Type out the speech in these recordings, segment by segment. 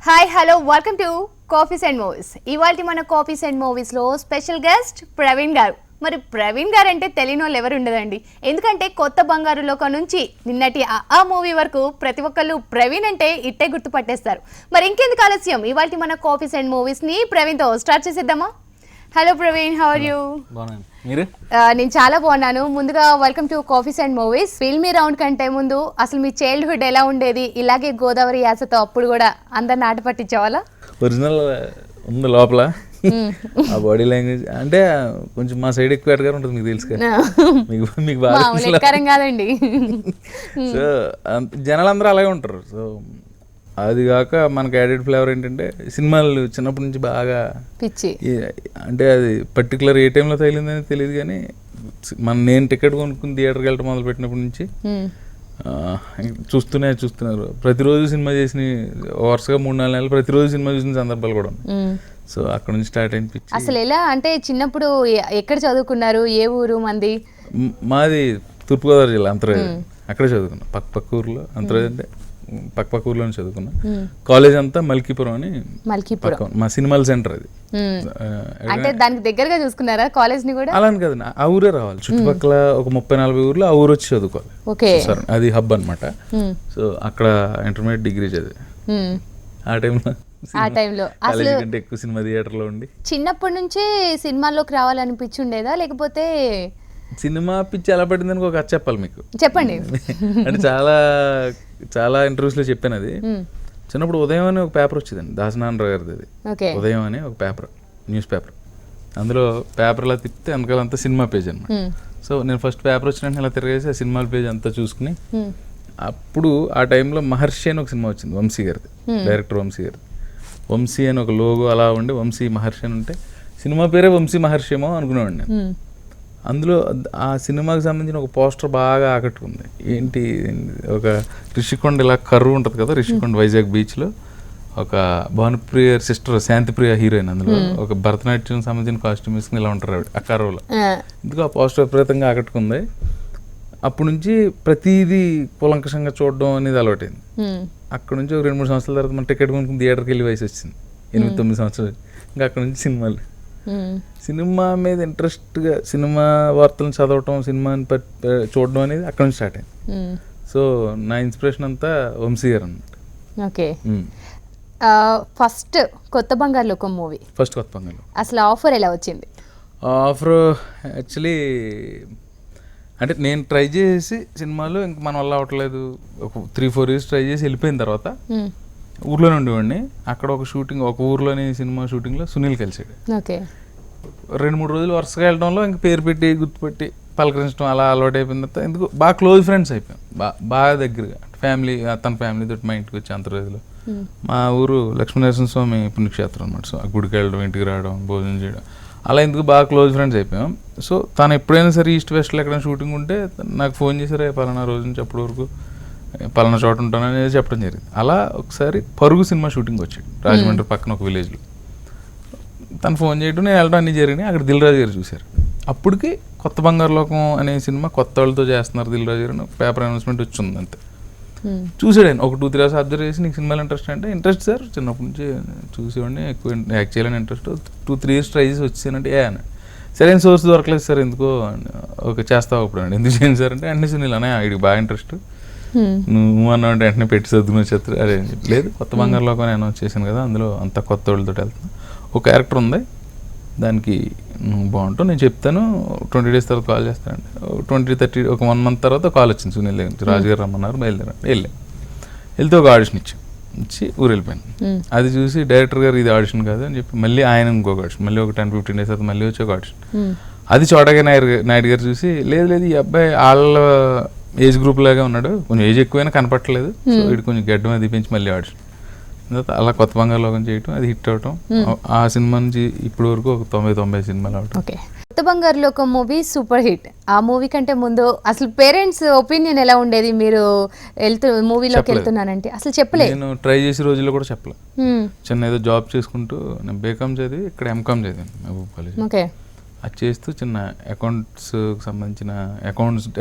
Hi hello welcome to coffees and movies. ఇవాళ మన coffees and మూవీస్లో స్పెషల్ గెస్ట్ ప్రవీణ్ గారు. మరి ప్రవీణ్ గారు అంటే తెలియని వాళ్ళు ఎవరు ఉండదండి. ఎందుకంటే కొత్త బంగారు లోకం నుంచి నిన్నటి ఆ మూవీ వరకు ప్రతి ఒక్కళ్ళు ప్రవీణ్ అంటే ఇట్టే గుర్తుపట్టేస్తారు. మరి ఇంకెందుకు ఆలస్యం, ఇవాళ మన కాఫీస్ అండ్ మూవీస్ని ప్రవీణ్తో స్టార్ట్ చేసేద్దామా? Hello Praveen, how are you? నేను చాలా బాగున్నాను. ముందుగా welcome to coffees and movies. Filmy round కంటే ముందు అసలు మీ చైల్డ్హుడ్ ఎలా ఉండేది? ఇలాగే గోదావరి యాసతో అప్పుడు కూడా అందరిని ఆట పట్టించేవాళ్ళ? ఒరిజినల్ ఉంది లోపల. ఆ బాడీ లాంగ్వేజ్ అంటే కొంచెం మా సైడ్ ఎక్కువ ఎడగారు ఉంటుంది, మీకు తెలుసు. మీకు బాగా కాదండి. సో జనాలందరూ అలాగే ఉంటారు. సో అది కాక మనకు యాడెడ్ ఫ్లేవర్ ఏంటంటే సినిమాలు చిన్నప్పటి నుంచి బాగా పిచ్చి. అంటే అది పర్టికులర్ ఏ టైంలో తగిలిందని తెలియదు కానీ నేను టికెట్ కొనుక్కుని థియేటర్కి వెళ్ళటం మొదలు పెట్టినప్పటి నుంచి చూస్తున్నారు. ప్రతిరోజు సినిమా చేసిన వరుసగా 3-4 నెలలు ప్రతిరోజు సినిమా చూసిన సందర్భాలు కూడా ఉన్నాయి. సో అక్కడ నుంచి స్టార్ట్ అనిపించి. అసలు ఎలా అంటే చిన్నప్పుడు ఎక్కడ చదువుకున్నారు? ఏ ఊరు మంది? మాది తూర్పుగోదావరి జిల్లా అంతర్వేది. అక్కడే చదువుకున్నా, పక్క ఊర్లో. అంతర్వేది అంటే పక్క ఊర్లోనే చదువుకున్నా. కాలేజ్ అంతా మల్కీపురం అని, మా సినిమాల సెంటర్ అది. అంటే దానికి దగ్గరగా చూసుకున్నారా కాలేజ్ ని కూడా? అలా అని కదా, ఆ ఊరే రావాలి. చుట్టుపక్కల ఒక 30-40 ఊర్లో ఆ ఊరు వచ్చి చదువుకోవాలి. అది హబ్ అనమాట. సో అక్కడ ఇంటర్మీడియట్ డిగ్రీ చదివి ఆ టైంలో అసలు ఎక్కువ సినిమా థియేటర్లో ఉండి చిన్నప్పటి నుంచే సినిమాల్లోకి రావాలనిపించి ఉండేదా, లేకపోతే సినిమా పిచ్చి ఎలా పడిందని ఒక కథ చెప్పాలి మీకు? చెప్పండి. అంటే చాలా ఇంటర్వ్యూస్లో చెప్పాను. అది చిన్నప్పుడు ఉదయం అని ఒక పేపర్ వచ్చేదండి, దాసనారాయణరావు గారిది. అది ఉదయం అని ఒక పేపర్, న్యూస్ పేపర్. అందులో పేపర్లా తిప్పితే వెనకాలంతా సినిమా పేజ్ అనమాట. సో నేను ఫస్ట్ పేపర్ వచ్చినట్టు ఇలా తిరిగేసి ఆ సినిమాల పేజ్ అంతా చూసుకుని, అప్పుడు ఆ టైంలో మహర్షి అని ఒక సినిమా వచ్చింది, వంశీ గారిది, డైరెక్టర్ వంశీ గారిది. వంశీ అని ఒక లోగో అలా ఉండి వంశీ మహర్షి అని ఉంటే సినిమా పేరే వంశీ మహర్షి ఏమో అనుకునేవాడిని నేను. అందులో ఆ సినిమాకి సంబంధించిన ఒక పోస్టర్ బాగా ఆకట్టుకుంది. ఏంటి, ఒక రిషికొండ ఇలా కర్వ్ ఉంటుంది కదా, రిషికొండ వైజాగ్ బీచ్లో ఒక భానుప్రియ సిస్టర్ శాంతిప్రియ హీరోయిన్, అందులో ఒక భరతనాట్యం సంబంధించిన కాస్ట్యూమ్ వేసుకుని ఇలా ఉంటారు ఆవిడ ఆ కర్వ్లో. ఎందుకు ఆ పోస్టర్ విపరీతంగా ఆకట్టుకుంది. అప్పటి నుంచి ప్రతిదీ కూలంకషంగా చూడడం అనేది అలవాటైంది. అక్కడ నుంచి ఒక 2-3 సంవత్సరాల తర్వాత మన టికెట్ కొనుక్కుని థియేటర్కి వెళ్ళి వయసు వచ్చింది, 8-9 సంవత్సరాలు. ఇంకా అక్కడ నుంచి సినిమా మీద ఇంట్రెస్ట్గా సినిమా వార్తలను చదవటం, సినిమాని చూడడం అనేది అక్కడ నుంచి స్టార్ట్ అయింది. సో నా ఇన్స్పిరేషన్ అంతా వంశీ గారు అన్నమాట. ఓకే. ఫస్ట్ కొత్త బంగారు లోకం మూవీ, ఫస్ట్ కొత్త బంగారు అసలు ఆఫర్ ఎలా వచ్చింది? ఆఫర్ యాక్చువల్లీ అంటే నేను ట్రై చేసి సినిమాలో ఇంక మన వల్ల అవ్వట్లేదు, ఒక 3-4 ఇయర్స్ ట్రై చేసి వెళ్ళిపోయిన తర్వాత ఊర్లోనే ఉండేవాడిని. అక్కడ ఒక షూటింగ్, ఒక ఊర్లోని సినిమా షూటింగ్లో సునీల్ కలిసాడు. ఓకే. 2-3 రోజులు వరుసగా వెళ్ళడంలో ఇంక పేరు పెట్టి గుర్తుపెట్టి పలకరించడం అలా అలవాటు అయిపోయిన తర్వాత ఎందుకు బాగా క్లోజ్ ఫ్రెండ్స్ అయిపోయాం, బాగా దగ్గరగా. ఫ్యామిలీ, తన ఫ్యామిలీ తోటి మా ఇంటికి వచ్చి అంతర్వేదిలో, మా ఊరు లక్ష్మీనరసింహస్వామి పుణ్యక్షేత్రం అనమాట. సో ఆ గుడికి వెళ్ళడం, ఇంటికి రావడం, భోజనం చేయడం, అలా ఎందుకు బాగా క్లోజ్ ఫ్రెండ్స్ అయిపోయాం. సో తను ఎప్పుడైనా సరే ఈస్ట్ వెస్ట్లో ఎక్కడైనా షూటింగ్ ఉంటే నాకు ఫోన్ చేశారు, పలానా రోజు నుంచి అప్పటి వరకు పలానా చోట ఉంటాను అనేది చెప్పడం జరిగింది. అలా ఒకసారి పరుగు సినిమా షూటింగ్ వచ్చాడు రాజమండ్రి పక్కన ఒక విలేజ్లో. తను ఫోన్ చేయడం, నేను వెళ్ళడం అన్నీ జరిగినాయి. అక్కడ దిల్ రాజు గారు చూశారు. అప్పటికి కొత్త బంగారు లోకం అనే సినిమా కొత్త వాళ్ళతో చేస్తున్నారు దిల్ రాజు గారు, పేపర్ అనౌన్స్మెంట్ వచ్చింది అంతే. చూసాడు ఆయన, ఒక 2-3 అవర్స్ అబ్జర్వ్ చేసి, నీకు సినిమాలు ఇంట్రెస్ట్ అంటే, ఇంట్రెస్ట్ సార్ చిన్నప్పటి నుంచి చూసేవాడిని, ఎక్కువ యాక్ట్ చేయాలని ఇంట్రెస్ట్, 2-3 ఇయర్స్ ట్రై చేసి వచ్చానంటే అన్నాడు. సరైన సోర్స్ దొరకలేదు సార్, ఎందుకో. ఓకే చేస్తావు అప్పుడు అండి, ఎందుకు చేయండి సార్ అంటే, అన్ని సునీల్ అనే వీడికి బాగా ఇంట్రెస్ట్, నువ్వు అన్నావు అంటే వెంటనే పెట్టి చదువుకుని వచ్చేస్తారు. అదే లేదు, కొత్త బంగారు లోకం అనౌన్స్ చేశాను కదా, అందులో అంత కొత్త వాళ్ళతో వెళ్తాను, ఒక క్యారెక్టర్ ఉంది దానికి నువ్వు బాగుంటావు, నేను చెప్తాను, 20 days తర్వాత కాల్ చేస్తానండి. 20-30 ఒక 1 month తర్వాత కాల్ వచ్చింది సునీల్ దగ్గర నుంచి, రాజుగారు రమ్మన్నారు, బయలుదేరాను. వెళ్తే ఒక ఆడిషన్ ఇచ్చి ఊరు వెళ్ళిపోయాను. అది చూసి డైరెక్టర్ గారు ఇది ఆడిషన్ కాదు అని చెప్పి మళ్ళీ ఆయన ఇంకొక ఆడిషన్, మళ్ళీ ఒక 10-15 days తర్వాత మళ్ళీ వచ్చి ఒక ఆడిషన్. అది చోటగా నాయుడు గారు చూసి, లేదు ఈ అబ్బాయి వాళ్ళ ఏజ్ గ్రూప్ లాగా ఉన్నాడు, కొంచెం ఏజ్ ఎక్కువైనా కనపట్టలేదు, సో వీడు కొంచెం గడ్డం అది పెంచి మళ్ళీ ఆడిషన్. అలా కొత్త బంగారు లోకం చేయటం, అది హిట్ అవటం. ఆ సినిమా నుంచి ఇప్పటి వరకు ఒక 90 సినిమాలు అవటం. ఓకే. కొత్త బంగారు లోకం మూవీ సూపర్ హిట్. ఆ మూవీ కంటే ముందు అసలు పేరెంట్స్ ఒపీనియన్ ఎలా ఉండేది? మీరు మూవీలోకి వెళ్తున్నానంటే అసలు చెప్పలేదు. నేను ట్రై చేసే రోజుల్లో కూడా చెప్పలేదు. చిన్న ఏదో జాబ్ చేసుకుంటూ, నేను బీకామ్ చదివి ఇక్కడ ఎంకామ్ చదివాను మహబూబ్ కాలేజ్. ఓకే. అది చేస్తూ చిన్న అకౌంట్స్కి సంబంధించిన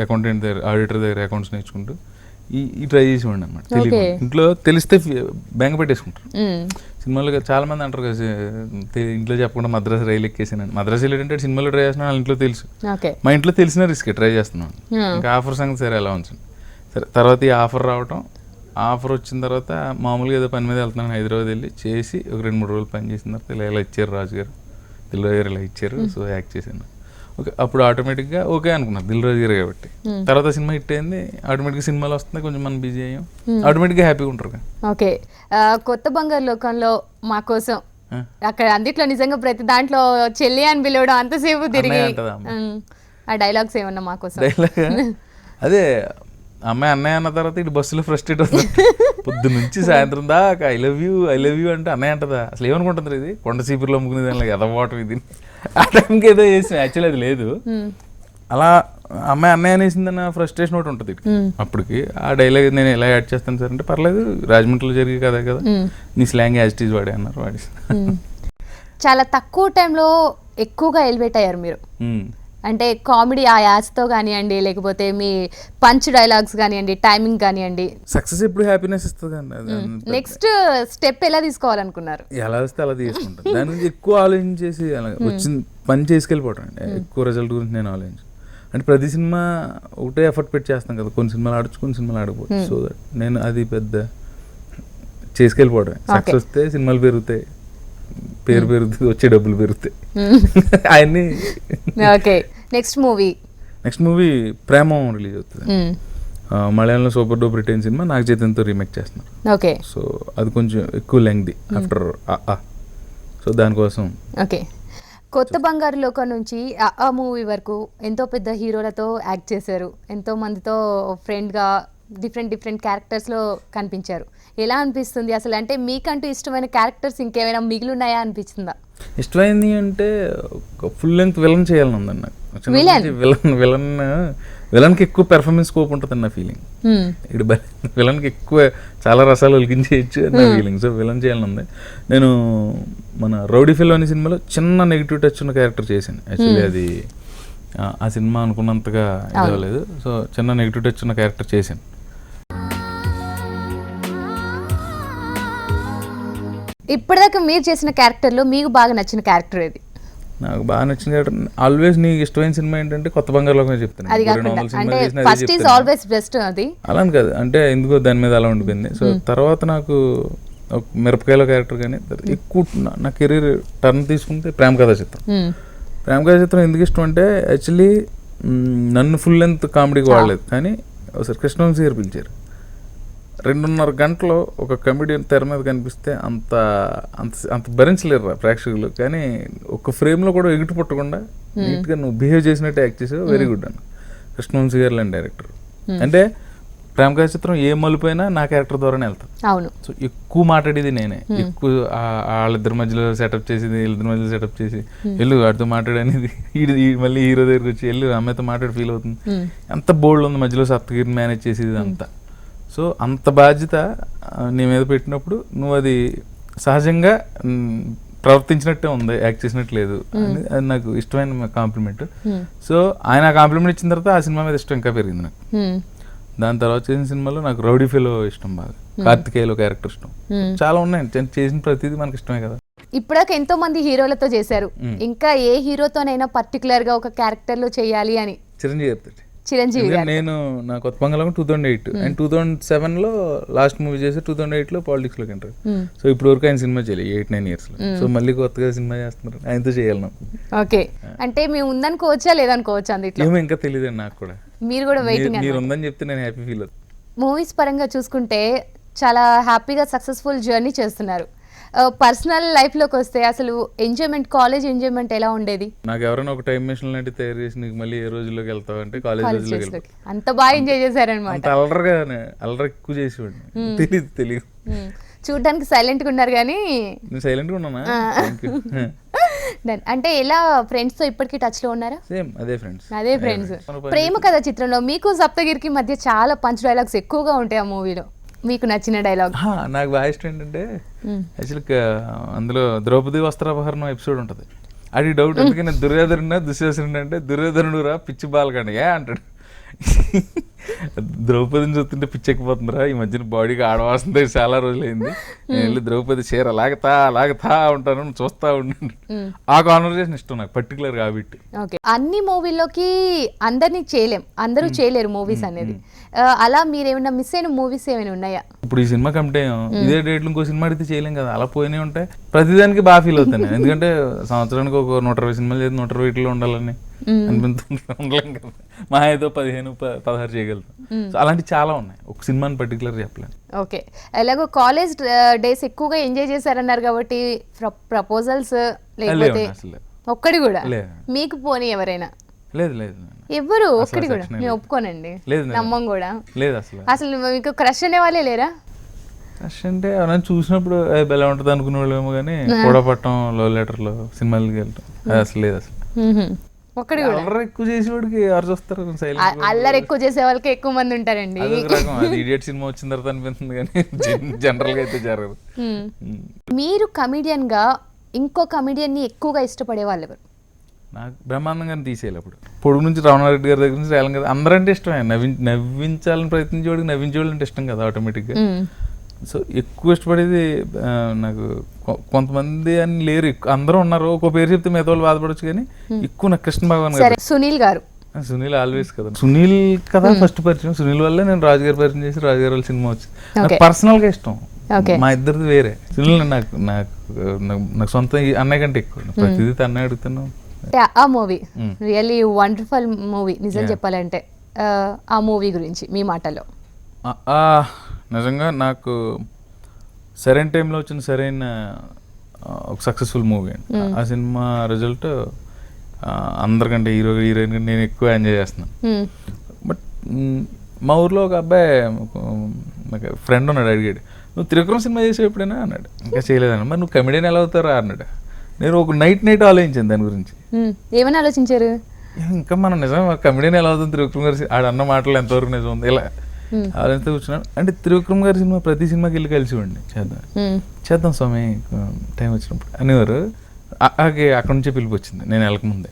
అకౌంటెంట్ దగ్గర, ఆడిటర్ దగ్గర అకౌంట్స్ నేర్చుకుంటూ ఈ ట్రై చేసేవాడిని అనమాట. తెలియదు ఇంట్లో తెలిస్తే బెంగ పెట్టేసుకుంటారు. సినిమాలో చాలా మంది అంటారు కదా, ఇంట్లో చెప్పకుండా మద్రాసు రైలు ఎక్కేసాను. మద్రాసు వెళ్ళేటంటే సినిమాలో ట్రై చేస్తున్నాను, వాళ్ళ ఇంట్లో తెలుసు. మా ఇంట్లో తెలిసిన రిస్క్ ట్రై చేస్తున్నాను. ఇంకా ఆఫర్ సంగతి సరే ఎలా ఉంచండి. సరే తర్వాత ఈ ఆఫర్ రావటం, ఆఫర్ వచ్చిన తర్వాత మామూలుగా ఏదో పని మీద వెళ్తున్నాను, హైదరాబాద్ వెళ్ళి చేసి ఒక 2-3 రోజులు పని చేసిన తర్వాత ఇలా ఇచ్చారు రాజు గారు, దిల్రాజు గారు ఇలా ఇచ్చారు, సో యాక్ట్ చేశాను. ఓకే, అప్పుడు ఆటోమేటిక్గా ఓకే అనుకున్నాను దిల్రాజు గారు కాబట్టి. తర్వాత సినిమా హిట్ అయింది, ఆటోమేటిక్గా సినిమాలు వస్తుంది, కొంచెం మనం బిజీ అయ్యాం, ఆటోమేటిక్గా హ్యాపీగా ఉంటారు. ఓకే, కొత్త బంగారు లోకంలో మా కోసం అక్కడ అందుట్లో నిజంగా ప్రతి దాంట్లో చెల్లి అని పిలవడం అంతసేపు తిరిగి ఆ డైలాగ్స్ ఏమన్నా మా కోసం? అదే అమ్మాయి అన్నయ్య అన్న తర్వాత ఇటు బస్సులో ఫ్రస్ట్రేట్ అవుతుంది, పొద్దు నుంచి సాయంత్రం దాకా ఐ లవ్ యూ అంటే అన్నయ్య అంటదా, అసలు ఏమనుకుంటుంది ఇది కొండ చీపుర్లో అమ్ముకునే దానిలో ఎదవాటం ఇది. ఆ టైంకి ఏదో చేసిన, యాక్చువల్లీ అది లేదు, అలా అమ్మాయి అన్నయ్య అనేసిందన్న ఫ్రస్ట్రేషన్ ఒకటి ఉంటుంది అప్పటికి. ఆ డైలాగ్ నేను ఎలా యాడ్ చేస్తాను సార్ అంటే, పర్లేదు రాజమండ్రిలో జరిగే కదా నీ స్లాంగ్ యాజ్ ఇట్ ఈజ్ వాడే అన్నారు, వాడి. చాలా తక్కువ టైంలో ఎక్కువగా ఎలివేట్ అయ్యారు మీరు. అంటే కామెడీ ఆ యాస్తో కానివ్వండి, లేకపోతే మీ పంచ్ డైలాగ్స్ కానివ్వండి, టైమింగ్ కానివ్వండి. సక్సెస్ ఎప్పుడు హ్యాపీనెస్ ఇస్తుంది అండి. నెక్స్ట్ స్టెప్ ఎలా తీసుకోవాలనుకున్నారు? ఎలా వస్తే అలా తీసుకుంటాను, దాని గురించి ఎక్కువ ఆలోచించేసి అలా వచ్చింది పని చేసుకెళ్ళిపోవటం అండి. ఎక్కువ రిజల్ట్ గురించి నేను ఆలోచించు. అంటే ప్రతి సినిమా ఒకటే ఎఫర్ట్ పెట్టి చేస్తాం కదా, కొన్ని సినిమాలు ఆడచ్చు, కొన్ని సినిమాలు ఆడకపోవచ్చు. సో దట్ నేను అది పెద్ద చేసుకెళ్ళిపోవడం. సక్సెస్ వస్తే సినిమాలు పెరుగుతాయి, పేరు పెరుగుతుంది, వచ్చే డబ్బులు పెరుగుతాయి ఆయన్ని. Okay, next movie Premam release అవుతుంది. మలయాళంలో సూపర్ డూపర్ హిట్ అయిన సినిమా నాగ చైతన్యతో రీమేక్ చేస్తున్నారు. ఓకే, సో అది కొంచెం ఎక్కువ లెంగ్ది ఆఫ్టర్ సో దానికోసం. ఓకే, కొత్త బంగారు లోకం నుంచి ఆ మూవీ వరకు ఎంతో పెద్ద హీరోలతో యాక్ట్ చేశారు, ఎంతో మందితో ఫ్రెండ్గా డిఫరెంట్ క్యారెక్టర్స్లో కనిపించారు. ఎలా అనిపిస్తుంది అసలు? అంటే మీకంటూ ఇష్టమైన క్యారెక్టర్స్ ఇంకేమైనా మిగిలి ఉన్నాయా అనిపిస్తుందా? ఇష్టమైంది అంటే ఫుల్ లెంగ్త్ విలన్ చేయాలని ఉందండి నాకు. విలన్కి ఎక్కువ పెర్ఫార్మెన్స్ స్కోప్ ఉంటుంది నా ఫీలింగ్. ఇక్కడ విలన్కి ఎక్కువ చాలా రసాలు ఒలికించేయచ్చు నా ఫీలింగ్. సో విలన్ చేయాలని ఉంది. నేను మన రౌడీ ఫిల్ అనే సినిమాలో చిన్న నెగిటివ్ టచ్ ఉన్న క్యారెక్టర్ చేశాను. యాక్చువల్లీ అది ఆ సినిమా అనుకున్నంతగా ఇదవ్వలేదు. సో చిన్న నెగిటివ్ టచ్ ఉన్న క్యారెక్టర్ చేశాను. ఇప్పటిదాకా మీరు చేసిన క్యారెక్టర్లో మీకు బాగా నచ్చిన క్యారెక్టర్ ఏది? నాకు బాగా నచ్చిన క్యారెక్టర్ ఆల్వేస్ నీకు ఇష్టమైన సినిమా ఏంటంటే కొత్త బంగారు లోకమే చెప్తాను. అలా అని కాదు, అంటే ఎందుకో దాని మీద అలా ఉండిపోయింది. సో తర్వాత నాకు మిరపకాయలో క్యారెక్టర్ కానీ ఎక్కువ నా కెరీర్ టర్న్ తీసుకుంటే ప్రేమ కథా చిత్రం. ప్రేమ కథా చిత్రం ఎందుకు ఇష్టం అంటే, యాక్చువల్లీ నన్ను ఫుల్ లెంత్ కామెడీకి వాడలేదు, కానీ ఒకసారి కృష్ణవంశీ గారు పిలిచారు. 2.5 గంటలో ఒక కమెడియన్ తెర మీద కనిపిస్తే అంత అంత అంత భరించలేరు ప్రేక్షకులు. కానీ ఒక ఫ్రేమ్లో కూడా ఎగిటి పుట్టకుండా నీట్గా నువ్వు బిహేవ్ చేసినట్టు యాక్ట్ చేసావు, వెరీ గుడ్ అన్న. కృష్ణవంశీ గారు లాంటి డైరెక్టర్. అంటే ప్రేమ కథా చిత్రం ఏ మలుపైనా నా క్యారెక్టర్ ద్వారానే వెళ్తాను. అవును. సో ఎక్కువ మాట్లాడేది నేనే, ఎక్కువ వాళ్ళిద్దరి మధ్యలో సెటప్ చేసేది, వీళ్ళిద్దరి మధ్యలో సెటప్ చేసి వెళ్ళు వాడితో మాట్లాడనేది, మళ్ళీ హీరో దగ్గరికి వచ్చి వెళ్ళు అమ్మాయితో మాట్లాడి ఫీల్ అవుతుంది, ఎంత బోల్డ్ ఉంది మధ్యలో సప్తగిరిని మేనేజ్ చేసేది అంతా. సో అంత బాధ్యత నీ మీద పెట్టినప్పుడు నువ్వు అది సహజంగా ప్రవర్తించినట్టే ఉంది, యాక్ట్ చేసినట్టు లేదు. అది నాకు ఇష్టమైన కాంప్లిమెంట్. సో ఆయన కాంప్లిమెంట్ ఇచ్చిన తర్వాత ఆ సినిమా మీద ఇష్టం ఇంకా పెరిగింది నాకు. దాని తర్వాత చేసిన సినిమాలో నాకు రౌడీ ఫెలో ఇష్టం బాగా, కార్తికేయలో క్యారెక్టర్ ఇష్టం, చాలా ఉన్నాయి. చేసిన ప్రతిదీ మనకి ఇష్టమే కదా. ఇప్పటిదాకా ఎంతో మంది హీరోలతో చేశారు, ఇంకా ఏ హీరోతోనైనా పర్టికులర్ గా ఒక క్యారెక్టర్ లో చేయాలి అని? చిరంజీవి గారు. నేను నా కొత్త బంగాళం 2008 అండ్ 2007లో లాస్ట్ మూవీ చేసి 2008లో పాలిటిక్స్ లోకి ఎంటర్. సో ఇప్పుడు వరకు ఆయన సినిమా చేయలేదు 8-9 years లో. సో మళ్ళీ కొత్తగా సినిమా చేస్తున్నారు, ఆయనతో చేయాలి నాకు. ఓకే, అంటే మేము ఉందనుకోవచ్చా లేదనుకోవచ్చా? అందులో ఏమో ఇంకా తెలియదు నాకు కూడా. మీరు కూడా వెయిటింగ్. మీరు ఉందని చెప్తే నేను హ్యాపీ ఫీల్ అవుతాను. మూవీస్ పరంగా చూసుకుంటే చాలా హ్యాపీగా సక్సెస్ఫుల్ జర్నీ చేస్తున్నారు. పర్సనల్ లైఫ్లోకి వస్తే అసలు ఎంజాయ్మెంట్, కాలేజ్ ఎంజాయ్మెంట్ ఎలా ఉండేది? నాకు ఎవరైనా ఒక టైం మెషిన్ లాంటి తయారు చేసి నీకు మళ్ళీ ఏ రోజుల్లోకి వెళ్తావు అంటే కాలేజ్ రోజుల్లోకి. అంత బాగా ఎంజాయ్ చేశారనమాట. అల్లరి ఎక్కువ చేసేవాడిని. తెలియదు చూడడానికి సైలెంట్ గా ఉన్నారు కానీ. నేను సైలెంట్ గా ఉన్నానా? అంటే ఎలా ఫ్రెండ్స్ తో ఇప్పటికీ టచ్ లో ఉన్నారా? సేమ్ అదే ఫ్రెండ్స్. ప్రేమ కథ చిత్రంలో మీకు సప్తగిరికి మధ్య చాలా పంచ్ డైలాగ్స్ ఎక్కువగా ఉంటాయి ఆ మూవీలో. మీకు నచ్చిన డైలాగ్? నాకు బాగా ఇష్టం ఏంటంటే, యాక్చువల్గా అందులో ద్రౌపది వస్త్రాపహరణం ఎపిసోడ్ ఉంటుంది. అది డౌట్ ఎందుకని దుర్యోధనుడు దుశ్శాసనుడు అంటే దుర్యోధనుడు రా పిచ్చి బాలకండి అంటాడు. ద్రౌపదిని చూస్తుంటే పిచ్చెక్కిపోతుందిరా ఈ మధ్యన బాడీకి ఆడవాల్సిందే చాలా రోజులైంది, నేను వెళ్ళి ద్రౌపది చీర లాగతా ఉంటాను, నువ్వు చూస్తా ఉండండి. ఆ కాన్వర్సేషన్ ఇష్టం నాకు పర్టికులర్ కాబట్టి. ఓకే, అన్ని మూవీల్లోకి అందరినీ చేయలేం, అందరూ చేయలేరు మూవీస్ అనేది. అలా మీరు ఏమైనా మిస్ అయిన మూవీస్ ఏమైనా ఉన్నాయా? ఇప్పుడు ఈ సినిమా కంటే ఇదే డేట్లు ఇంకో సినిమా అడిగితే చేయలేం కదా, అలా పోయినాయి ఉంటాయి. ప్రతిదానికి బాగా ఫీల్ అవుతాను, ఎందుకంటే సంవత్సరానికి ఒక 120 సినిమాలు చేసి 120లో ఉండాలని అనిపిస్తుంది, ఉండలేం కదా. మా ఏదో 15-16 చేయగలుగుతాం. సో అలాంటివి చాలా ఉన్నాయి, ఒక సినిమాని పర్టికులర్ చెప్పలేను. ఓకే, ఎలాగో కాలేజ్ డేస్ ఎక్కువగా ఎంజాయ్ చేశారన్నారు కాబట్టి ప్రపోజల్స్ లేకపోతే అసలు ఒక్కడి కూడా లేదు. మీకు పోనీ ఎవరైనా? లేదు ఎవరు ఒక్కడి కూడా నేను ఒప్పుకోనండి, నమ్మం కూడా లేదు అసలు. అసలు మీకు క్రష్ అనే వాళ్ళే లేరా? క్రష్ అంటే ఎవరైనా చూసినప్పుడు ఎలా ఉంటుంది అనుకునే వాళ్ళేమో కానీ కూడా పట్టడం, లవ్ లెటర్లో సినిమాలకి వెళ్ళటం అది అసలు లేదు అసలు. ఒక్కడి కూడా అల్లరి ఎక్కువ చేసేవాడికి ఎవరు చూస్తారు? అల్లరి ఎక్కువ చేసే వాళ్ళకి ఎక్కువ మంది ఉంటారండి. అది ఇడియట్ సినిమా వచ్చిన తర్వాత అనిపిస్తుంది కానీ జనరల్ గా అయితే జరగదు. మీరు కమిడియన్ గా ఇంకో కమిడియన్ ని ఎక్కువగా ఇష్టపడే వాళ్ళు ఎవరు? నాకు బ్రహ్మాండంగానే తీసేయాలి. అప్పుడు పొడుగు నుంచి రమణారెడ్డి గారి దగ్గర నుంచి రేలం కదా, అందరంటే ఇష్టమే. నవ్వించాలని ప్రయత్నించేవాడికి నవ్వించేవాళ్ళు అంటే ఇష్టం కదా ఆటోమేటిక్గా. సో ఎక్కువ ఇష్టపడేది నాకు కొంతమంది అని లేరు, అందరూ ఉన్నారు, ఒక పేరు చెప్తే మిగతా వాళ్ళు బాధపడచ్చు కానీ ఎక్కువ నాకు కృష్ణ భగవాన్ గారు. సునీల్ గారు. సునీల్ ఆల్వేస్ కదా, సునీల్ కదా ఫస్ట్ పరిచయం. సునీల్ వల్లే నేను రాజుగారి పరిచయం చేసి రాజుగారి వాళ్ళ సినిమా వచ్చింది. నాకు పర్సనల్ గా ఇష్టం, మా ఇద్దరిది వేరే. సునీల్ నాకు సొంత అన్నయ్య కంటే ఎక్కువ, ప్రతిదీ అన్నయ్య అడుగుతాను. ఆ మూవీ రియల్లీ వండర్ఫుల్ మూవీ, నిజం చెప్పాలంటే. ఆ మూవీ గురించి మీ మాటలో. నిజంగా నాకు సరైన టైంలో వచ్చిన సరైన ఒక సక్సెస్ఫుల్ మూవీ అండి. ఆ సినిమా రిజల్ట్ అందరికంటే హీరోయిన్ కంటే నేను ఎక్కువ ఎంజాయ్ చేస్తున్నాను. బట్ మా ఊర్లో ఒక అబ్బాయి, నాకు ఫ్రెండ్ ఉన్నాడు, అడిగాడు నువ్వు త్రివిక్రమ్ సినిమా చేసావు ఎప్పుడైనా అన్నాడు. ఇంకా చేయలేదన్న. మరి నువ్వు కమెడియన్ ఎలా అవుతారా అన్నాడు. నేను ఒక నైట్ ఆలోచించాను దాని గురించి. ఏమని ఆలోచించారు? ఇంకా మనం నిజం కమెడియన్ ఎలా అవుతుంది త్రివిక్రమ్ గారి ఆడన్న మాటలు ఎంతవరకు నిజం ఉంది ఇలా అదంతా కూర్చున్నాను. అంటే త్రివిక్రమ్ గారి సినిమా ప్రతి సినిమాకి వెళ్ళి కలిసివ్వండి, చేద్దాం స్వామి టైం వచ్చినప్పుడు అనేవారు. అక్కడ నుంచే పిలుపు వచ్చింది నేను వెళ్ళకముందే.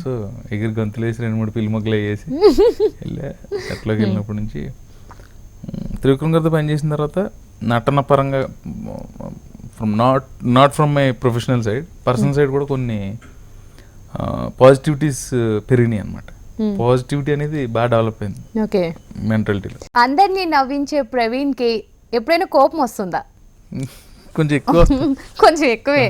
సో ఎగిరి గంతులు వేసి 2-3 పిల్లి మొగ్గలు వేసి వెళ్ళా. సెట్లోకి వెళ్ళినప్పటి నుంచి త్రివిక్రమ్ గారితో పనిచేసిన తర్వాత నటన పరంగా not from my professional side, personal side కూడా కొన్ని పాజిటివిటీస్ పెరిగినాయి అనమాట. పాజిటివిటీ అనేది బాగా డెవలప్ అయింది. ఓకే, మెంటాలిటీలో. అందరినీ నవ్వించే ప్రవీణ్ కి ఎప్పుడైనా కోపం వస్తుందా? కొంచెం ఎక్కువ, కొంచెం ఎక్కువే.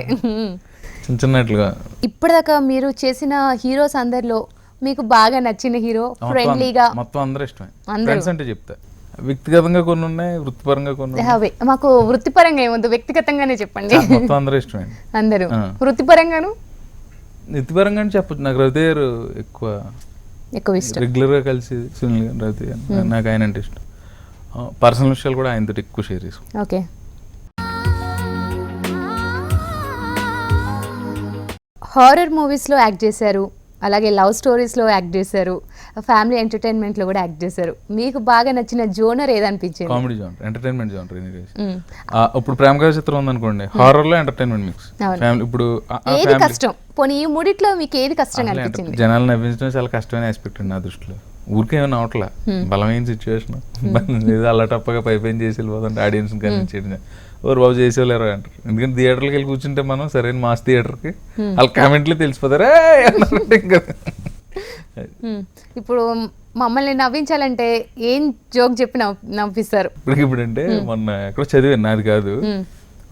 చిన్నట్లుగా. ఇప్పటిదాకా మీరు చేసిన హీరోస్ అందరిలో మీకు బాగా నచ్చిన హీరో? ఫ్రెండ్లీగా మొత్తం అందరూ ఇష్టమే. ఫ్రెండ్స్ అంటే చెప్తా, వ్యక్తిగతంగా కొన్ని ఉన్నాయి, వృత్తిపరంగా కొన్ని. మాకు వృత్తిపరంగా ఏముంది, వ్యక్తిగతంగానే చెప్పండి. మొత్తం అందరూ ఇష్టమే అందరూ. వృత్తిపరంగాను? వృత్తిపరంగా చెప్పచ్చు, నాకు రవితేజ గారు ఎక్కువ ఇష్టం. రెగ్యులర్ గా కలిసి సునీల్ గారు, రవితేజ గారు, నాకు ఆయన అంటే ఇష్టం. పర్సనల్ విషయాలు కూడా ఆయనతో ఎక్కువ షేర్ చేసుకుంటాం. ఓకే. హారర్ మూవీస్లో యాక్ట్ చేశారు, అలాగే లవ్ స్టోరీస్లో యాక్ట్ చేశారు, ఫ్యామిలీ ఎంటర్టైన్మెంట్లో కూడా యాక్ట్ చేశారు. మీకు బాగా నచ్చిన జోనర్ ఏదనిపించింది? Comedy genre, entertainment genre. ఇప్పుడు ప్రేమ కథ చిత్రం ఉందనుకోండి, హారర్ లో ఎంటర్టైన్మెంట్ మిక్స్. ఇప్పుడు ఏది కష్టం? పోనీ ఈ మూడిట్లో మీకు ఏది కష్టంగా అనిపించింది? జనాలు నవ్వించడం చాలా కష్టమైన ఆస్పెక్ట్ ఉంది నా దృష్టిలో. ఊరికే ఏమైనా అవట్లా, బలమైన సిచ్యువేషన్ ఏదో అలా టప్పగా పైపైన చేసి వెళ్ళిపోతుంటే ఆడియన్స్ కనిపించేది ఎవరు బాబు చేసేవాళ్ళు అంటారు. ఎందుకంటే థియేటర్కి వెళ్ళి కూర్చుంటే మనం సరైన మాస్ థియేటర్కి వాళ్ళ కామెంట్లు తెలిసిపోతారా. ఇప్పుడు మమ్మల్ని నవ్వించాలంటే ఏం జోక్ చెప్పి నవ్విస్తారు? ఇప్పుడు అంటే మొన్న ఎక్కడో చదివాను, నాది కాదు,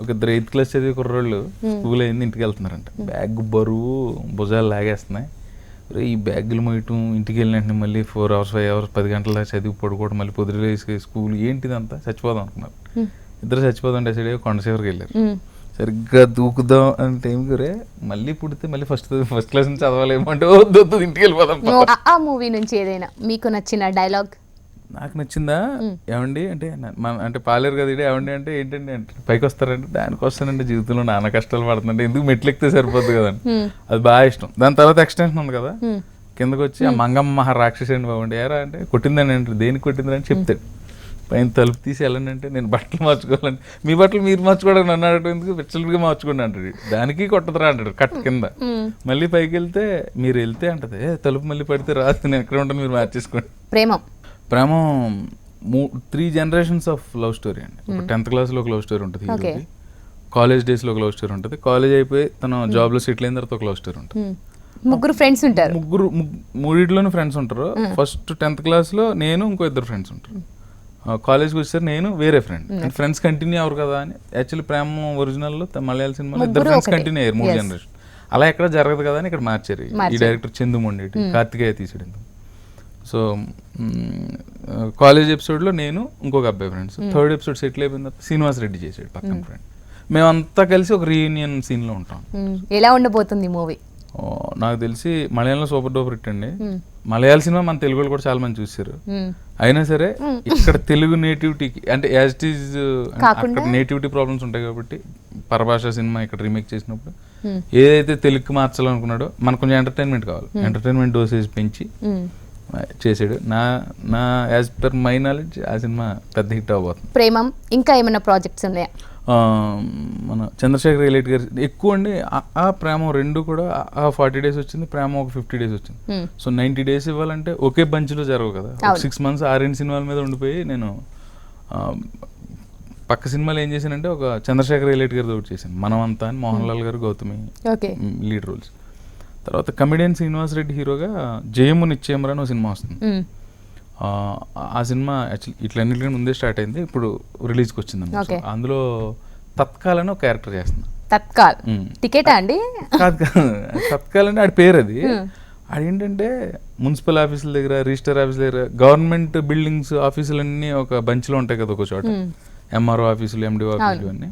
ఒక 8th క్లాస్ చదివే కుర్రోళ్ళు స్కూల్ అయింది, ఇంటికి వెళ్తున్నారంట. బ్యాగ్ బరువు భుజాలు లాగేస్తున్నాయి. ఈ బ్యాగులు మోయటం, ఇంటికి వెళ్ళిన వెంటనే మళ్ళీ 4 hours 5 hours 10 గంటల దాకా చదివి పడుకోవడం, మళ్ళీ పొద్దున స్కూల్, ఏంటిదంతా చచ్చిపోదాం అనుకున్నారు. ఇద్దరు చచ్చిపోదాం డిసైడ్ అయ్యి కొండసేవరికి వెళ్ళారు. సరిగ్గా దూకుదాం అనే టైంకి రే మళ్ళీ పుడితే మళ్ళీ ఫస్ట్ క్లాస్ నుంచి చదవాలేమో అంటే వద్దు ఇంటికి వెళ్ళిపోదాం. ఆ మూవీ నుంచి ఏదైనా మీకు నచ్చిన డైలాగ్? నాకు నచ్చిందా? ఏమండి అంటే అంటే పాలేరు కదా ఏమండి అంటే ఏంటండి అంటే పైకి వస్తారంటే దానికి వస్తానంటే జీవితంలో నాన్న కష్టాలు పడుతుందంటే ఎందుకు మెట్లు ఎక్కితే సరిపోద్ది కదండి, అది బాగా ఇష్టం. దాని తర్వాత ఎక్స్టెన్షన్ ఉంది కదా, కిందకు వచ్చి ఆ మంగమ్మ రాక్షసి అండి బాగుండి ఏరా అంటే కొట్టిందని అంటే దేనికి కొట్టిందని చెప్తాడు. పైన తలుపు తీసి వెళ్ళండి అంటే నేను బట్టలు మార్చుకోవాలంటే మీ బట్టలు మీరు మార్చుకోవడానికి నన్ను అడగడం ఎందుకు, విచ్చలుగా మార్చుకోండి అంటాడు. దానికి కొట్టదురా అంటాడు కట్ట కింద. మళ్ళీ పైకి వెళ్తే మీరు వెళ్తే అంటది తలుపు మళ్ళీ పడితే రాదు, నేను ఎక్కడ ఉంటాను మీరు మార్చేసుకోండి. Premam 3 generations of love story అండి. 10th క్లాస్లో ఒక లవ్ స్టోరీ ఉంటుంది, కాలేజ్ డేస్లో ఒక లవ్ స్టోరీ ఉంటుంది, కాలేజ్ అయిపోయి తన జాబ్లో సెటిల్ అయిన తర్వాత ఒక లవ్ స్టోరీ ఉంటుంది. ముగ్గురు ఫ్రెండ్స్ ఉంటారు, మూడిట్లోనూ ఫ్రెండ్స్ ఉంటారు. ఫస్ట్ 10th క్లాస్లో నేను ఇంకో 2 ఫ్రెండ్స్ ఉంటారు. కాలేజ్కి వచ్చేసరి నేను వేరే ఫ్రెండ్, ఫ్రెండ్స్ కంటిన్యూ అవ్వరు కదా అని. యాక్చువల్లీ ప్రేమ ఒరిజినల్లో మలయాళ సినిమాలో 2 ఫ్రెండ్స్ కంటిన్యూ అయ్యారు 3 జనరేషన్. అలా ఎక్కడ జరగదు కదా అని ఇక్కడ మార్చారు. ఈ డైరెక్టర్ చందు మొండేటి, కార్తికేయ తీసాడు. సో కాలేజ్ ఎపిసోడ్లో నేను ఇంకొక అబ్బాయి ఫ్రెండ్స్. 3rd ఎపిసోడ్ సెటిల్ అయిపోయిన తర్వాత శ్రీనివాస్ రెడ్డి చేసాడు పక్కన ఫ్రెండ్. మేమంతా కలిసి ఒక రీయూనియన్ సీన్లో ఉంటాం. ఎలా ఉండబోతుంది మూవీ? నాకు తెలిసి మలయాళంలో సూపర్ డూపర్ హిట్ అండి. మలయాళ సినిమా మన తెలుగులో కూడా చాలా మంది చూసారు. అయినా సరే ఇక్కడ తెలుగు నేటివిటీకి అంటే యాజ్ ఇట్ ఈజ్ అక్కడ నేటివిటీ ప్రాబ్లమ్స్ ఉంటాయి కాబట్టి పరభాష సినిమా ఇక్కడ రీమేక్ చేసినప్పుడు ఏదైతే తెలుగుకి మార్చాలనుకున్నాడో మనకు కొంచెం ఎంటర్టైన్మెంట్ కావాలి, ఎంటర్టైన్మెంట్ డోసేజ్ పెంచి చేసాడు. నా యాజ్ పర్ మై నాలెడ్జ్ ఆ సినిమా పెద్ద హిట్ అవబోతుంది. ప్రేమం ఇంకా ఏమైనా ప్రాజెక్ట్స్ ఉన్నాయా? మన చంద్రశేఖర్ రైలేట్ గారు ఎక్కువ అండి. ఆ ప్రేమ 2 కూడా 40 days వచ్చింది, ప్రేమ ఒక 50 days వచ్చింది. సో 90 days ఇవ్వాలంటే ఒకే బంచ్లో జరగవు కదా. 6 months 6 సినిమాల మీద ఉండిపోయి నేను పక్క సినిమాలు ఏం చేశానంటే ఒక చంద్రశేఖర్ రైలేట్ గారితో ఒకటి చేశాను, మనమంతా అని. మోహన్ లాల్ గారు గౌతమి లీడ్ రోల్స్. తర్వాత కమెడియన్ శ్రీనివాస్ రెడ్డి హీరోగా జయము నిశ్చయమరా అని ఒక సినిమా వస్తుంది. ఆ సినిమా యాక్చువల్లీ ఇట్లన్నిటికీ ముందే స్టార్ట్ అయింది, ఇప్పుడు రిలీజ్కి వచ్చింది. అందులో తత్కాల్ అని ఒక క్యారెక్టర్ చేస్తున్నా. తత్కాల్ టికెటా అండి? కాదు కాదు, తత్కాల్ అంటే ఆడి పేరు అది. అదేంటంటే మున్సిపల్ ఆఫీసుల దగ్గర, రిజిస్టర్ ఆఫీసుల దగ్గర, గవర్నమెంట్ బిల్డింగ్స్ ఆఫీసులన్నీ ఒక బంచ్లో ఉంటాయి కదా ఒక చోట, ఎంఆర్ఓ ఆఫీసులు, ఎండిఓ ఆఫీసులు అన్నీ.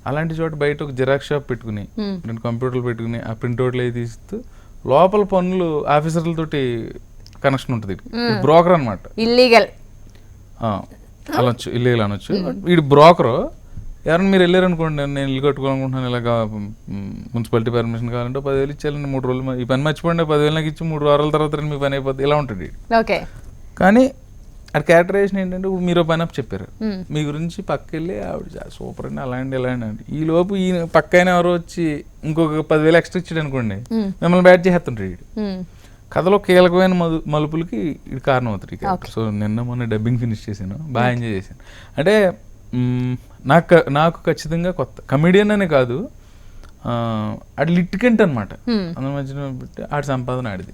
అలాంటి చోట బయట ఒక జిరాక్స్ షాప్ పెట్టుకుని 2 కంప్యూటర్లు పెట్టుకుని ఆ ప్రింట్అవుట్లు అవి తీస్తూ లోపల పనులు ఆఫీసర్లతోటి కనెక్షన్ ఉంటుంది. బ్రోకర్ అనమాట. ఇల్లీగల్ అనొచ్చు, ఇల్లీగల్ అనొచ్చు. వీడు బ్రోకరు. ఎవరైనా మీరు వెళ్ళారనుకోండి, నేను ఇల్లు కట్టుకోవాలనుకుంటున్నాను, ఇలాగ మున్సిపాలిటీ పర్మిషన్ కావాలంటే 10,000 ఇచ్చేయాలండి, 3 రోజులు ఈ పని మర్చిపోండి, 10,000 నాకు ఇచ్చి 3 వారాల తర్వాత మీ పని అయిపోతుంది, ఇలా ఉంటుంది. కానీ అది క్యారెక్టరైజేషన్ ఏంటంటే ఇప్పుడు మీరు పని అప్ చెప్పారు, మీ గురించి పక్క వెళ్ళి ఆవిడ సూపర్ అండి అలా అండి ఎలా అండి, ఈ లోపు ఈ పక్కన ఎవరో వచ్చి ఇంకొక 10,000 ఎక్స్ట్రా ఇచ్చాడు అనుకోండి, మిమ్మల్ని బ్యాట్ చేస్తుంటాడు వీడు. కథలో కీలకమైన మలుపులకి ఇది కారణం అవుతుంది. సో నిన్న మొన్న డబ్బింగ్ ఫినిష్ చేశాను, బాగా ఎంజాయ్ చేశాను. అంటే నాకు ఖచ్చితంగా కొత్త కమెడియన్ అనే కాదు, అది లిటికెంట్ అనమాట. అందరి మధ్యన పెట్టి ఆడి సంపాదన ఆడిది.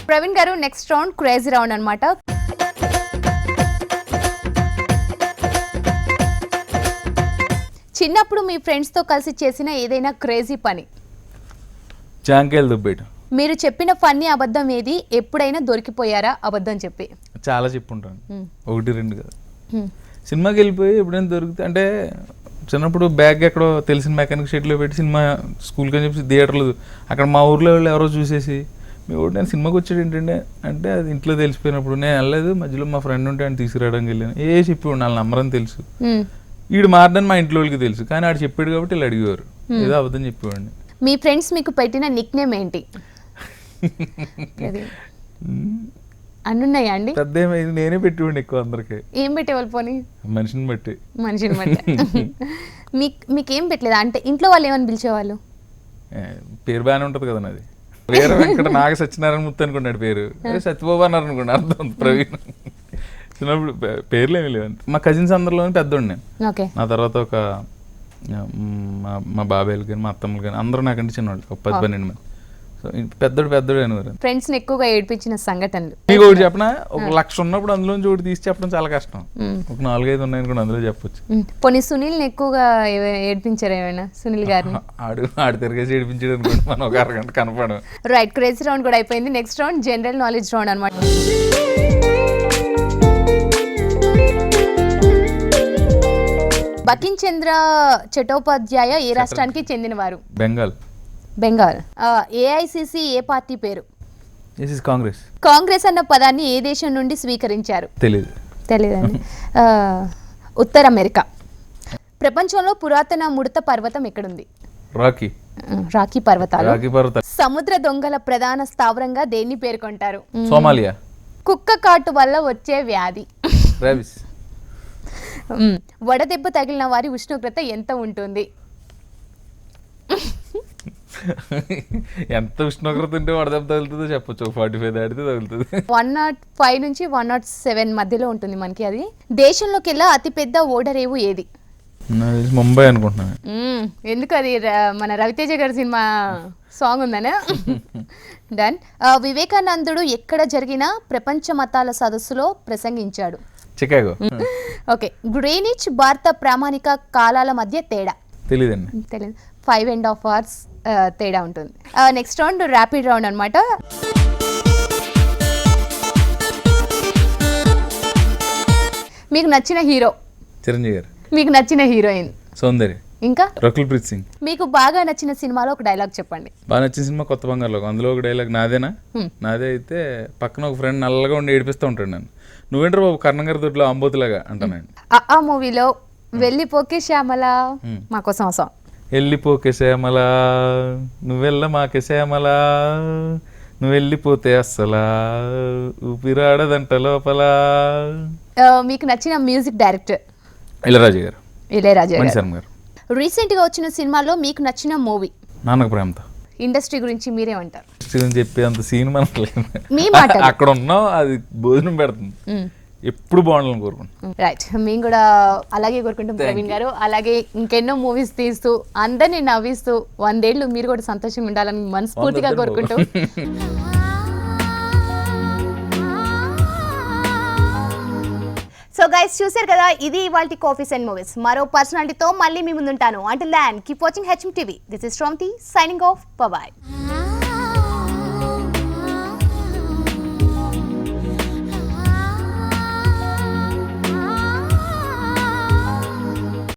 ప్రవీణ్ గారు, నెక్స్ట్ రౌండ్ క్రేజీ రౌండ్ అనమాట. చిన్నప్పుడు మీ ఫ్రెండ్స్తో కలిసి చేసిన ఏదైనా క్రేజీ పని? జాంకాయలు దుబ్బేయటం. మీరు చెప్పిన ఫన్నీ అబద్ధం ఏది? ఎప్పుడైనా దొరికిపోయారా అబద్ధం చెప్పి? చాలా చెప్పుంటాను, 1-2 కాదు. సినిమాకి వెళ్ళిపోయి ఎప్పుడైనా దొరికితే, అంటే చిన్నప్పుడు బ్యాగ్ ఎక్కడో తెలిసిన మెకానిక్ షెడ్లో పెట్టి సినిమా స్కూల్కి అని చెప్పి థియేటర్లు, అక్కడ మా ఊర్లో వాళ్ళు ఎవరో చూసేసి మీ ఊరు నేను సినిమాకి వచ్చాడు ఏంటంటే అంటే అది ఇంట్లో తెలిసిపోయినప్పుడు నేను వెళ్ళలేదు, మధ్యలో మా ఫ్రెండ్ ఉంటే ఆయన తీసుకురావడానికి వెళ్ళాను. చెప్పి వాళ్ళ నంబరని తెలుసు, వీడు మారడని మా ఇంట్లో వాళ్ళకి తెలుసు, కానీ ఆడు చెప్పాడు కాబట్టి వీళ్ళు అడిగేవారు, ఏదో అబద్ధం చెప్పేవాడిని. మీ ఫ్రెండ్స్ మీకు పెట్టిన నిక్ నేమ్ ఏంటి? అన్నున్నాయా అండి? పెద్ద ఏమైంది, నేనే పెట్టేవాడిని ఎక్కువ అందరికి. ఏం పెట్టేవాళ్ళు? పోనీ మనిషిని బట్టి. మీకేం పెట్టలేదా? అంటే ఇంట్లో వాళ్ళు ఏమని పిలిచేవాళ్ళు? పేరు బాగానే ఉంటుంది కదా నాది, వీర వెంకట నాగ సత్యనారాయణ మూర్తి అనుకున్నాడు పేరు, సత్యబాబు అన్నారు అనుకోండి, అర్థం ప్రవీణ్. చిన్నప్పుడు పేర్లు ఏమి లేవు. మా కజిన్స్ అందరిలోనే పెద్దోడు నేను. నా తర్వాత ఒక మా బాబాయ్లు కానీ మా అత్తమ్మలు కానీ అందరూ నాకంటే చిన్నవాళ్ళు, ఒక 10-12 మంది. సో పెద్దోడు అనేవారు. ఫ్రెండ్స్ ఎక్కువగా ఏడిపించిన సంఘటనలు మీకు ఒకటి చెప్పనా? 1,00,000 ఉన్నప్పుడు అందులోంచి ఒకటి తీసి చెప్పడం చాలా కష్టం. ఒక 4-5 ఉన్నాయి అనుకోండి, అందులో చెప్పొచ్చు. పోనీ సునీల్ని ఎక్కువగా ఏడిపించారు ఏమైనా? సునీల్ గారిని ఆడు తిరిగేసి ఏడిపించాడు అనుకోండి, మనం ఒక అరగంట కనపడం. రైట్, క్రేజీ రౌండ్ కూడా అయిపోయింది. Next round general knowledge round అనమాట. బకిం చంద్ర చటోపాధ్యాయ ఏ రాష్ట్రానికి చెందినవారు? బెంగాల్. ఏఐసిసి ఏ పార్టీ పేరు? కాంగ్రెస్ అన్న పదాన్ని ఏ దేశం నుండి స్వీకరించారు? తెలియదండి. ఉత్తర అమెరికా. ప్రపంచంలో పురాతన ముడత పర్వతం ఎక్కడుంది? రాకీ పర్వతాలు. రాకీ పర్వతాలు. సముద్ర దొంగల ప్రధాన స్థావరంగా దేన్ని పేర్కొంటారు? సోమాలియా. కుక్క కాటు వల్ల వచ్చే వ్యాధి? రేబిస్. వడదెబ్బ తగిలిన వారి ఉష్ణోగ్రత ఎంత ఉంటుంది? ఎంత ఉష్ణోగ్రత ఉంటే వడదెబ్బ తగులుతుందో చెప్పొచ్చు. 45 దాటితే తగులుతుంది. 105 నుంచి 107 మధ్యలో ఉంటుంది మనకి. అది దేశంలోకెల్లా అతిపెద్ద ఓడరేవు ఏది? ముంబై అనుకుంటున్నాను. ఎందుకు? అది మన రవితేజ గారి సినిమా సాంగ్ ఉందనే. డన్. వివేకానందుడు ఎక్కడ జరిగిన ప్రపంచ మతాల సదస్సులో ప్రసంగించాడు? చికాగో. ఓకే. గ్రీనిచ్ భారత ప్రామాణిక కాలాల మధ్య తేడా? తెలియదండి. తెలియదు. 5.5 hours తేడా ఉంటుంది. నెక్స్ట్ రౌండ్ ర్యాపిడ్ రౌండ్ అనమాట. మీకు నచ్చిన హీరో? చిరంజీవి గారు. మీకు నచ్చిన హీరోయిన్? సౌందర్య. ఇంకా? రకుల్ ప్రీత్ సింగ్. మీకు బాగా నచ్చిన సినిమాలో ఒక డైలాగ్ చెప్పండి. బాగా నచ్చిన సినిమా కొత్త బంగారులో. అందులో ఒక డైలాగ్ నాదేనా? నాదే అయితే పక్కన ఒక ఫ్రెండ్ నల్లగా ఉండి ఏడిపిస్తూ ఉంటాడు నన్ను. నువ్వేంటారు బాబు కర్ణగారి దొడ్లో అంబోతులాగా అంటానండి. ఆ మూవీలో వెళ్ళిపోకే శ్యామల మా కోసం ఆ సాంగ్. వెళ్ళిపోకే శ్యామల నువ్వెళ్ళ మాకే శ్యామల నువ్వు వెళ్ళిపోతే అస్సలా ఊపిరాడదంట లోపల. మీకు నచ్చిన మ్యూజిక్ డైరెక్టర్? ఇళయరాజా గారు. ఇళయరాజా మణిశర్మ గారు. రీసెంట్ గా వచ్చిన సినిమాలో మీకు నచ్చిన మూవీ? నాన్నకు ప్రేమతో. ఇండస్ట్రీ గురించి మీరేమంటారు? చెప్పే అంత సీన్ మనకు లేదు. మీ మాట. అక్కడ ఉన్నాం, అది భోజనం పెడుతుంది, ఎప్పుడు బాగుండాలని కోరుకుంటాం. రైట్. మేము కూడా అలాగే కోరుకుంటాం ప్రవీణ్ గారు. అలాగే ఇంకెన్నో మూవీస్ తీస్తూ అందరినీ నవ్విస్తూ 100 ఏళ్ళు మీరు కూడా సంతోషంగా ఉండాలని మనస్ఫూర్తిగా కోరుకుంటూ. సో గైస్, చూసారు కదా, ఇది ఇవాల్టి కాఫీస్ అండ్ మూవీస్. మరో పర్సనాలిటీతో మళ్ళీ మీ ముందుంటాను. Until then keep watching HM TV. This is Sravanthi signing off. By.